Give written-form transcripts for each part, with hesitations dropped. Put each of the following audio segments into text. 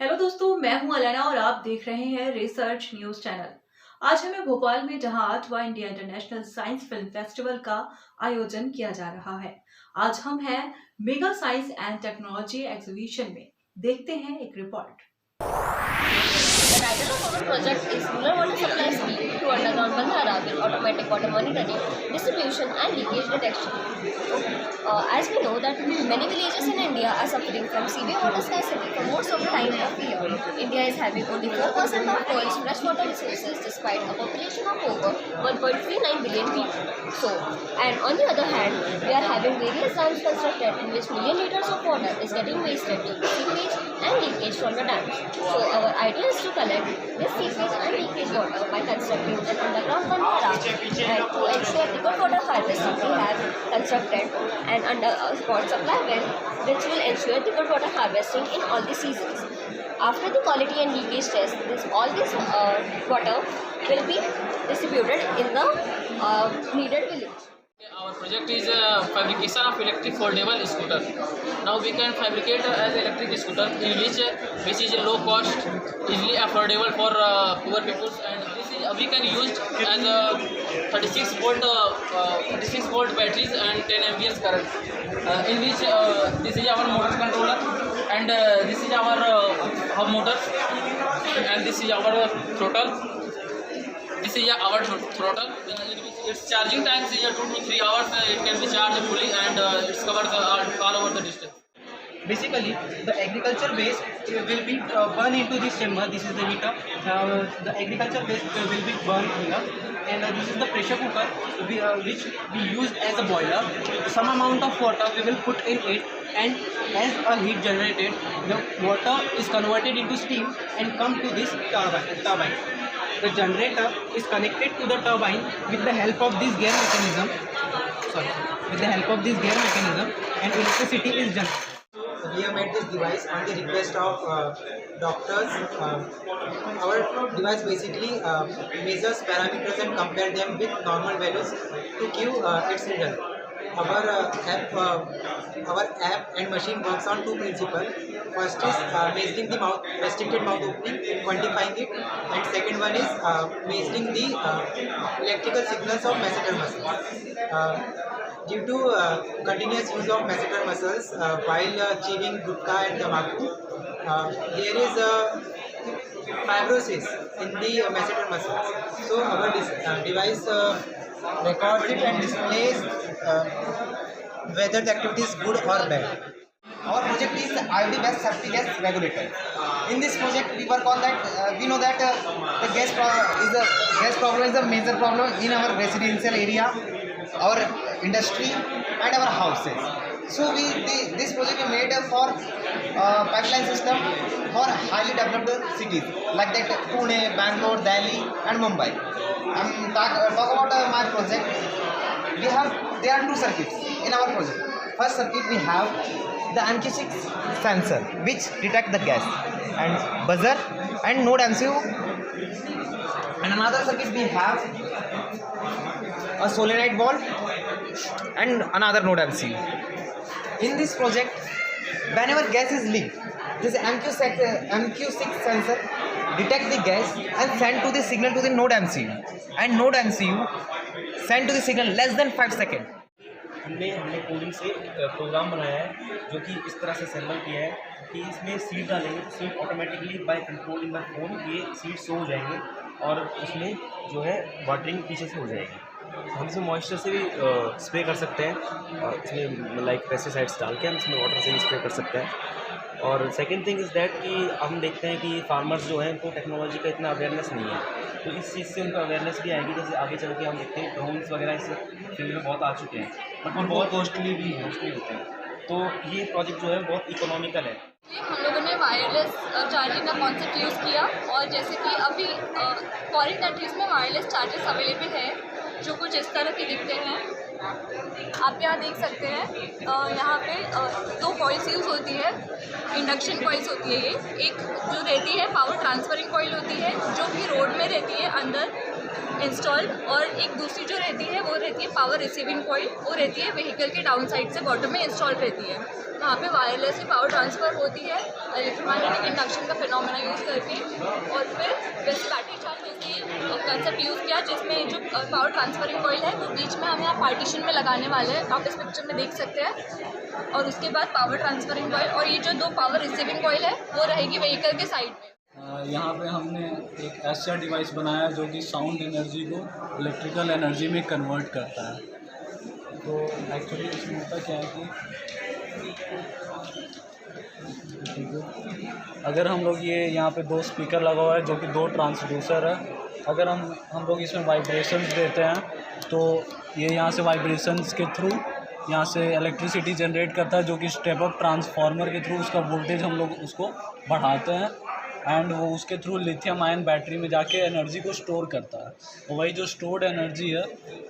Hello दोस्तों, मैं हूं अलेना और आप देख रहे हैं रिसर्च न्यूज चैनल। आज हमें भोपाल में जहां 8वां India international science film festival का आयोजन किया जा रहा है। आज हम हैं mega science and technology exhibition में। देखते हैं एक report. The title of our project is Rural Water Supply Scheme to Underground Bandhara with Automatic Water Monitoring, Distribution and Leakage Detection. As we know that many villages in India are suffering from severe water scarcity for most of the time of the year. India is having only 4% of world's freshwater resources despite a population of over 1.39 billion people. And on the other hand, we are having various dams constructed in which million liters of water is getting wasted due to seepage and leakage from the dams. So our idea is to collect this seepage and leakage water by constructing an underground bandhara, and to ensure the good water harvesting we have constructed an underground supply well which will ensure the good water harvesting in all the seasons. After the quality and leakage test, all this water will be distributed in the needed village. Our project is fabrication of electric foldable scooter. Now we can fabricate as electric scooter in which is low cost, easily affordable for poor people, and this is we can use as 36 volt batteries and 10 amperes current. In which this is our motor controller, and this is our hub motor, and this is our throttle. This is our throttle. Its charging time is 2 to 3 hours. It can be charged fully, and it covers all over the distance. Basically, the agriculture waste will be burned into this chamber. This is the heater. The agriculture waste will be burned here, and this is the pressure cooker which we use as a boiler. Some amount of water we will put in it, and as a heat generated, the water is converted into steam and come to this turbine. The generator is connected to the turbine with the help of this gear mechanism. And electricity is generated. We have made this device on the request of doctors. Our device basically measures parameters and compare them with normal values to give its result. Our app and machine works on two principles. First is measuring the restricted mouth opening and quantifying it, and second one is measuring the electrical signals of masseter muscles. Due to continuous use of masseter muscles while chewing gutta and tambaku, there is fibrosis in the masseter muscles. So our device records it and displays whether the activity is good or bad. Our project is IOD based safety gas regulator. In this project, we work on that. We know that the gas problem is a major problem in our residential area, our industry, and our houses. So this project is made for pipeline system for highly developed cities like that Pune, Bangalore, Delhi, and Mumbai. Talk about my project. There are two circuits in our project. First circuit we have the MQ6 sensor which detect the gas, and buzzer and node MCU, and another circuit we have a solenoid valve and another node MCU. In this project, whenever gas is leaked, this MQ6 sensor detect the gas and send to the signal to the node MCU, and node MCU send to the signal less than 5 seconds. हमने coding से programme बनाया है जो कि इस तरह से assemble किया है कि इसमें सीड डालेंगे तो seed automatically by controlling by phone ये सीड शो हो जाएंगे, और उसमें जो है वाटरिंग पीछे से हो जाएगी। हम इसमें मॉइस्चर से भी स्प्रे कर सकते हैं, और इसमें लाइक पेस्टिसाइड्स डाल के हम इसमें वाटर से भी स्प्रे कर सकते हैं। और सेकेंड थिंग इज़ दैट कि हम देखते हैं कि फार्मर्स जो हैं उनको टेक्नोलॉजी का इतना अवेयरनेस नहीं है, तो इस चीज़ से उनको अवेयरनेस भी आएगी। जैसे आगे चल के हम देखते हैं ड्रोन्स वगैरह इस फील्ड में बहुत आ चुके हैं, बट वो बहुत कॉस्टली होते हैं, तो ये प्रोजेक्ट जो है बहुत इकोनॉमिकल है। हम लोगों ने वायरलेस चार्जिंग का कॉन्सेप्ट यूज़ किया, और जैसे कि अभी फॉरेन कंट्रीज़ में वायरलेस चार्जर्स अवेलेबल है जो कुछ इस तरह के दिखते हैं। आप यहाँ देख सकते हैं, यहाँ पे 2 कॉइल्स यूज़ होती है, इंडक्शन कॉइल्स होती है। ये एक जो रहती है पावर ट्रांसफरिंग कॉइल होती है जो कि रोड में रहती है अंदर इंस्टॉल्ड, और एक दूसरी जो रहती है वो रहती है पावर रिसीविंग कॉइल, वो रहती है व्हीकल के डाउन साइड से बॉटम में इंस्टॉल रहती है। वहाँ पे वायरलेसली पावर ट्रांसफ़र होती है इलेक्ट्रोमैग्नेटिक इंडक्शन का फिनोमेना यूज़ करके, और फिर वैसे बैटरी चार्ज कंसेप्ट यूज़ किया, जिसमें जो पावर ट्रांसफरिंग कॉइल है वो बीच में हम यहाँ पार्टीशन में लगाने वाले हैं, आप इस पिक्चर में देख सकते हैं। और उसके बाद पावर ट्रांसफरिंग कॉइल, और ये जो दो पावर रिसीविंग कॉइल है वो रहेगी व्हीकल के साइड में। यहाँ पे हमने एक ऐसा डिवाइस बनाया जो कि साउंड एनर्जी को इलेक्ट्रिकल एनर्जी में कन्वर्ट करता है। तो एक्चुअली इसमें होता क्या है कि अगर हम लोग ये यहाँ पे 2 स्पीकर लगा हुआ है जो कि 2 ट्रांसड्यूसर है, अगर हम लोग इसमें वाइब्रेशंस देते हैं तो ये यहाँ से वाइब्रेशंस के थ्रू यहाँ से इलेक्ट्रिसिटी जनरेट करता है, जो कि स्टेप अप ट्रांसफार्मर के थ्रू उसका वोल्टेज हम लोग उसको बढ़ाते हैं, एंड वो उसके थ्रू लिथियम आयन बैटरी में जाके एनर्जी को स्टोर करता है। और वही जो स्टोर्ड एनर्जी है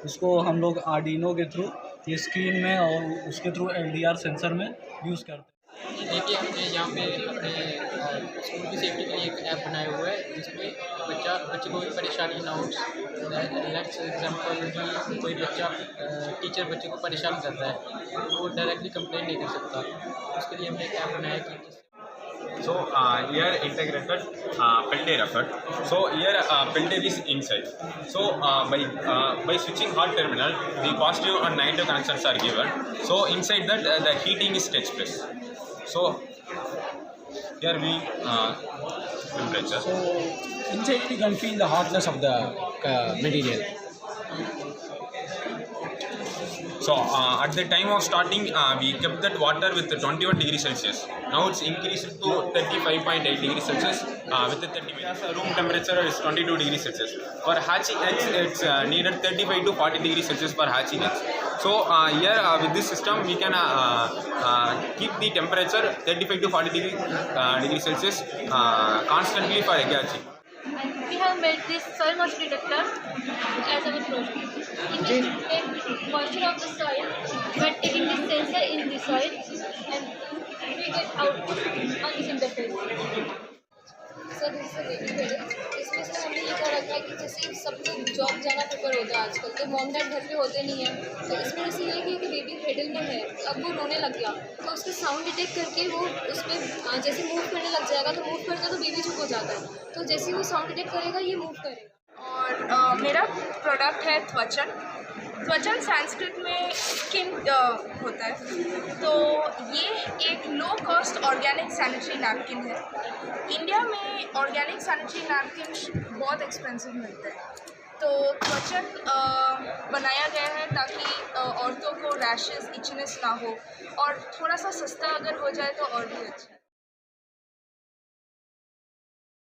उसको हम लोग आर्डिनो के थ्रू ये स्क्रीन में और उसके थ्रू LDR सेंसर में यूज़ करते हैं। देखिए, हमने यहाँ पे अपने स्कूल की सेफ्टी के लिए एक ऐप बनाया हुआ है जिसमें बच्चे को कोई परेशानी ना हो। लेट्स एग्जांपल कि कोई बच्चा टीचर बच्चे को परेशान करता है, वो डायरेक्टली कंप्लेंट नहीं कर सकता। उसके लिए हमने एक ऐप बनाया कि So here integrated Peltier effort. So here Peltier is inside. So by switching hot terminal, the positive and negative connections are given. So inside that the heating is takes place. So here we temperature. So inside we can feel the hotness of the material. So at the time of starting, we kept that water with 21 degrees Celsius. Now it's increased to 35.8 degrees Celsius with the 30 minutes. Room temperature is 22 degrees Celsius. For hatching eggs, it's needed 35 to 40 degrees Celsius for hatching eggs. So here with this system, we can keep the temperature 35 to 40 degrees Celsius constantly for egg hatching. We have made this soil moisture detector as our project. In this, we take moisture of the soil by taking this sensor in the soil, and we get output on this interface. Sir this is baby hadal. इसमें से हमने ये क्या रखा है कि जैसे सबको जॉब जाना प्रेफर होता है आजकल, तो मॉम डैड घर पे होते नहीं है, तो इसमें जैसे ये कि बेबी हेडल में है, अब वो रोने लग गया तो उसके साउंड डिटेक्ट करके वो उसमें जैसे मूव करने लग जाएगा, तो मूव करता है तो बेबी चुप हो जाता है, तो जैसे वो साउंड डिटेक्ट करेगा ये मूव करेगा। और मेरा प्रोडक्ट है त्वचन। त्वचन संस्कृत में स्किन होता है, तो ये एक low cost organic sanitary napkin है। इंडिया में ऑर्गेनिक सैनिटरी नैपकिन बहुत एक्सपेंसिव मिलते हैं, तो त्वचन बनाया गया है ताकि औरतों को रैशेस इचनेस ना हो, और थोड़ा सा सस्ता अगर हो जाए तो और भी अच्छा।